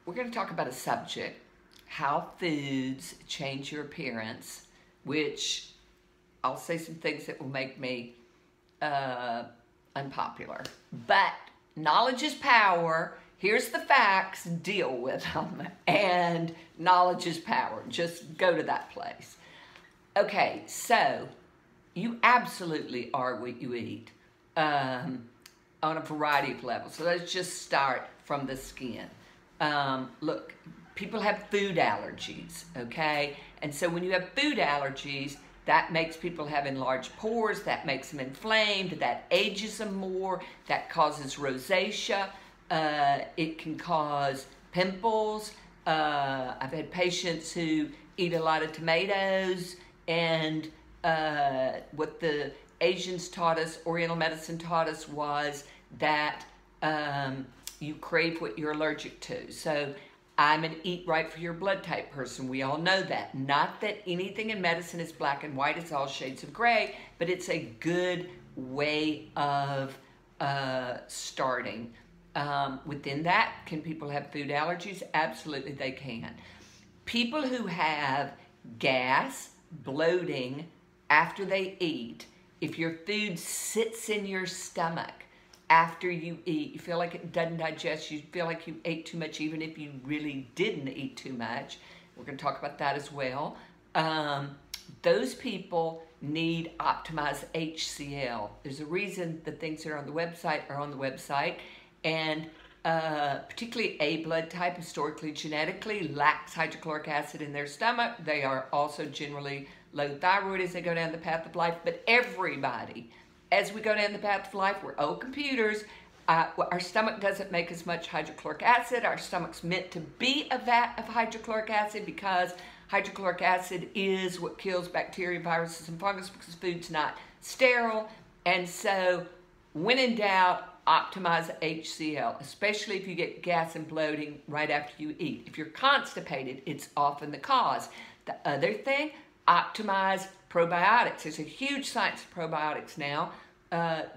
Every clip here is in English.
we're going to talk about a subject, how foods change your appearance, which I'll say some things that will make me unpopular. But knowledge is power. Here's the facts, deal with them. And knowledge is power. Just go to that place. Okay, so you absolutely are what you eat on a variety of levels. So let's just start from the skin. Look, people have food allergies, okay? And so when you have food allergies, that makes people have enlarged pores, that makes them inflamed, that ages them more, that causes rosacea, it can cause pimples. I've had patients who eat a lot of tomatoes, and what the Asians taught us, Oriental medicine taught us, was that you crave what you're allergic to. So I'm an eat right for your blood type person. We all know that. Not that anything in medicine is black and white, it's all shades of gray, but it's a good way of starting. Within that, can people have food allergies? Absolutely they can. People who have gas, bloating after they eat, if your food sits in your stomach after you eat, you feel like it doesn't digest, you feel like you ate too much even if you really didn't eat too much. We're going to talk about that as well. Those people need optimized HCl. There's a reason the things that are on the website are on the website, and particularly A blood type, historically, genetically, lacks hydrochloric acid in their stomach. They are also generally low thyroid as they go down the path of life, but everybody, as we go down the path of life, we're old computers. Our stomach doesn't make as much hydrochloric acid. Our stomach's meant to be a vat of hydrochloric acid because hydrochloric acid is what kills bacteria, viruses, and fungus because food's not sterile. And so, when in doubt, optimize HCl, especially if you get gas and bloating right after you eat. If you're constipated, it's often the cause. The other thing, optimize probiotics. There's a huge science of probiotics now.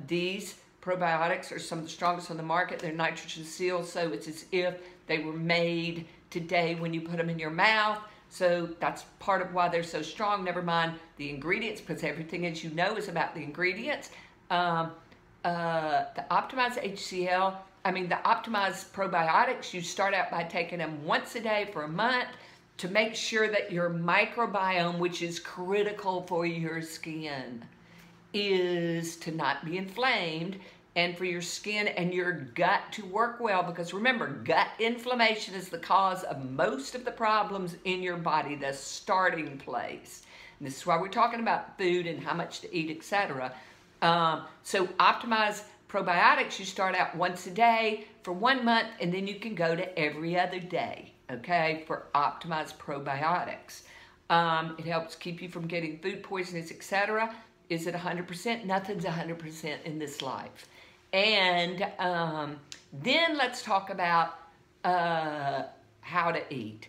These probiotics are some of the strongest on the market. They're nitrogen sealed, so it's as if they were made today when you put them in your mouth. So that's part of why they're so strong. Never mind the ingredients, because everything, as you know, is about the ingredients. The optimized HCl, the optimized probiotics, you start out by taking them once a day for a month to make sure that your microbiome, which is critical for your skin, is to not be inflamed, and for your skin and your gut to work well. Because remember, gut inflammation is the cause of most of the problems in your body, the starting place. And this is why we're talking about food and how much to eat, etc. So optimize probiotics, you start out once a day for 1 month, and then you can go to every other day, okay, for optimized probiotics. It helps keep you from getting food poisonings, etc. Is it 100%? Nothing's 100% in this life. And then let's talk about how to eat.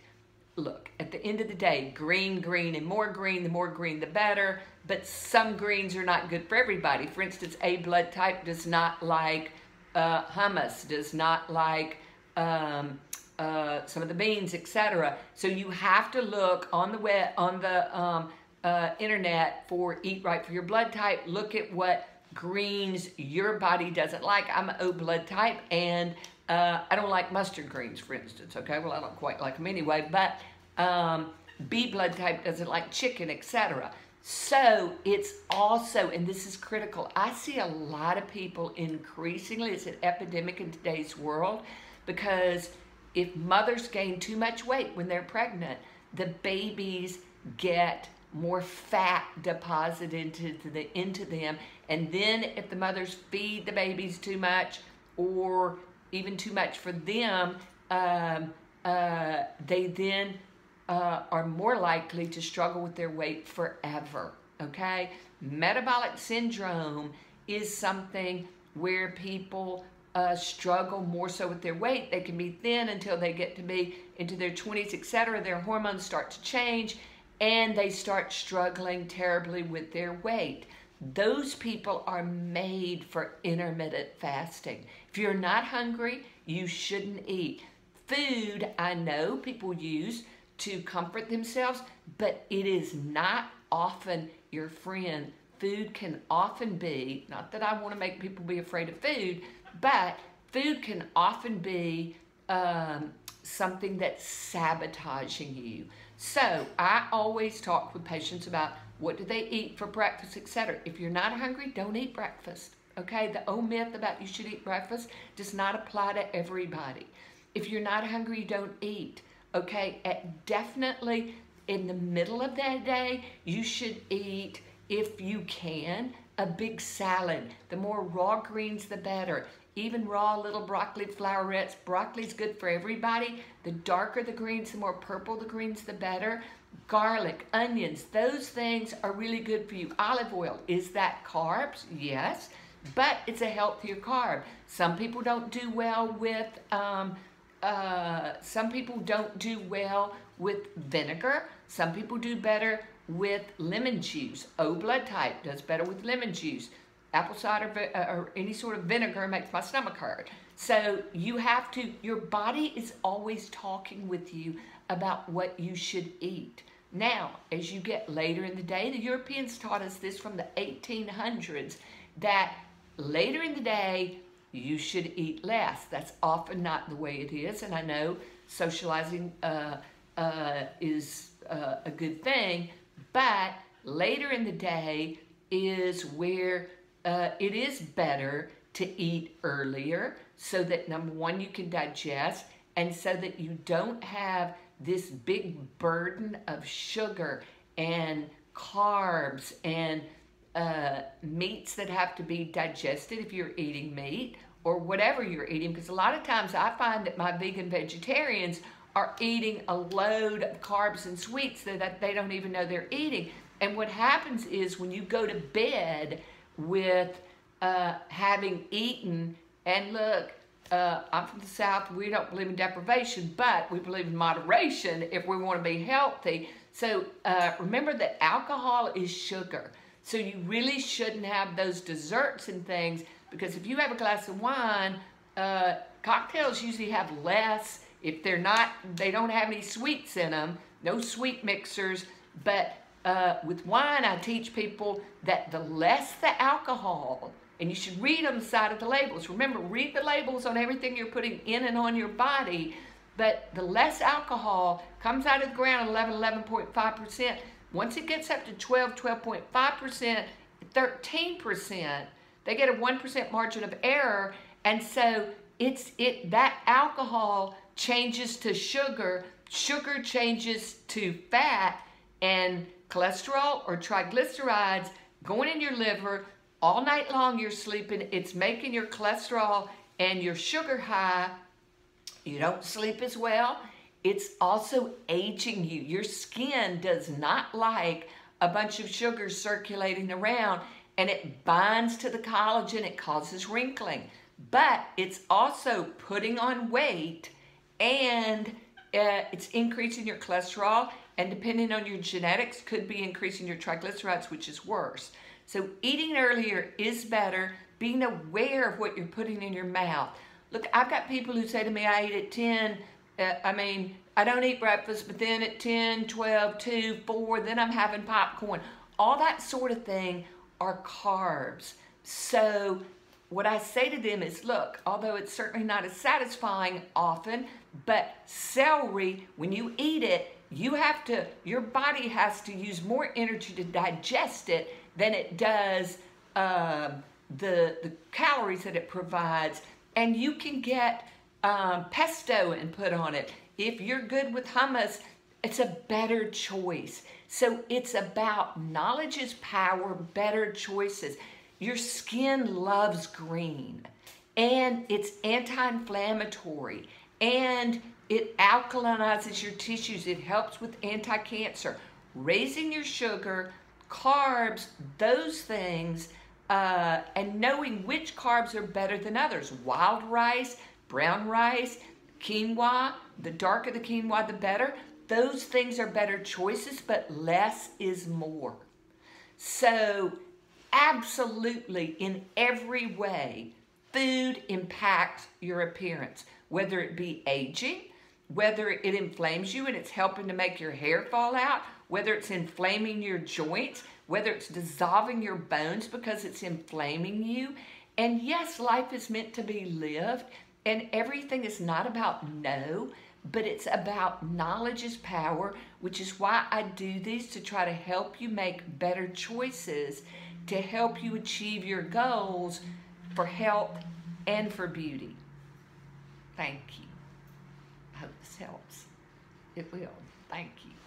Look, at the end of the day, green, and more green, the more green, the better. But some greens are not good for everybody. For instance, A blood type does not like hummus, does not like some of the beans, etc. So you have to look on the web, on the internet for Eat Right for Your blood type. Look at what greens your body doesn't like. I'm an O blood type, and I don't like mustard greens, for instance, okay? Well, I don't quite like them anyway, but B blood type doesn't like chicken, etc. So it's also, and this is critical, I see a lot of people increasingly, it's an epidemic in today's world, because if mothers gain too much weight when they're pregnant, the babies get more fat deposited into them, and then if the mothers feed the babies too much, or even too much for them, they then are more likely to struggle with their weight forever, okay? Metabolic syndrome is something where people struggle more so with their weight. They can be thin until they get to be into their 20s, etc. Their hormones start to change, and they start struggling terribly with their weight. Those people are made for intermittent fasting. If you're not hungry, you shouldn't eat. Food, I know people use to comfort themselves, but it is not often your friend. Food can often be, not that I want to make people be afraid of food, but food can often be something that's sabotaging you. So I always talk with patients about what do they eat for breakfast, etc. If you're not hungry, don't eat breakfast. Okay, the old myth about you should eat breakfast does not apply to everybody. If you're not hungry, don't eat. Okay, definitely in the middle of that day, you should eat, if you can, a big salad. The more raw greens, the better. Even raw little broccoli flowerets. Broccoli's good for everybody. The darker the greens, the more purple the greens, the better. Garlic, onions, those things are really good for you. Olive oil, is that carbs? Yes, but it's a healthier carb. Some people don't do well with vinegar. Some people do better with lemon juice. O blood type does better with lemon juice. Apple cider or any sort of vinegar makes my stomach hurt. So you have to, your body is always talking with you about what you should eat. Now, as you get later in the day, the Europeans taught us this from the 1800s, that later in the day, you should eat less. That's often not the way it is, and I know socializing is a good thing, but later in the day is where it is better to eat earlier so that, number one, you can digest, and so that you don't have this big burden of sugar and carbs and meats that have to be digested if you're eating meat or whatever you're eating, because a lot of times I find that my vegan vegetarians are eating a load of carbs and sweets that they don't even know they're eating. And what happens is when you go to bed with having eaten, and look, I'm from the South, we don't believe in deprivation, but we believe in moderation if we want to be healthy. So remember that alcohol is sugar. So you really shouldn't have those desserts and things, because if you have a glass of wine, cocktails usually have less. If they're not, they don't have any sweets in them, no sweet mixers. But with wine, I teach people that the less the alcohol, and you should read on the side of the labels. Remember, read the labels on everything you're putting in and on your body. But the less alcohol comes out of the ground at 11.5%. Once it gets up to 12.5%, 13%, they get a 1% margin of error. And so that alcohol changes to sugar, sugar changes to fat, and cholesterol or triglycerides going in your liver. All night long you're sleeping, it's making your cholesterol and your sugar high. You don't sleep as well. It's also aging you. Your skin does not like a bunch of sugars circulating around, and it binds to the collagen, it causes wrinkling. But it's also putting on weight, and it's increasing your cholesterol, and depending on your genetics, could be increasing your triglycerides, which is worse. So eating earlier is better, being aware of what you're putting in your mouth. Look, I've got people who say to me, I eat at 10, I don't eat breakfast, but then at 10, 12, 2, 4, then I'm having popcorn. All that sort of thing are carbs. So what I say to them is, look, although it's certainly not as satisfying often, but celery, when you eat it, your body has to use more energy to digest it than it does the calories that it provides. And you can get pesto and put on it. If you're good with hummus, it's a better choice. So it's about knowledge is power, better choices. Your skin loves green, and it's anti-inflammatory, and it alkalinizes your tissues. It helps with anti-cancer. Raising your sugar, carbs, those things, and knowing which carbs are better than others. Wild rice, brown rice, quinoa, the darker the quinoa, the better. Those things are better choices, but less is more. So absolutely, in every way, food impacts your appearance, whether it be aging, whether it inflames you and it's helping to make your hair fall out, whether it's inflaming your joints, whether it's dissolving your bones because it's inflaming you. And yes, life is meant to be lived, and everything is not about no, but it's about knowledge is power, which is why I do these, to try to help you make better choices, to help you achieve your goals for health and for beauty. Thank you. I hope this helps. It will. Thank you.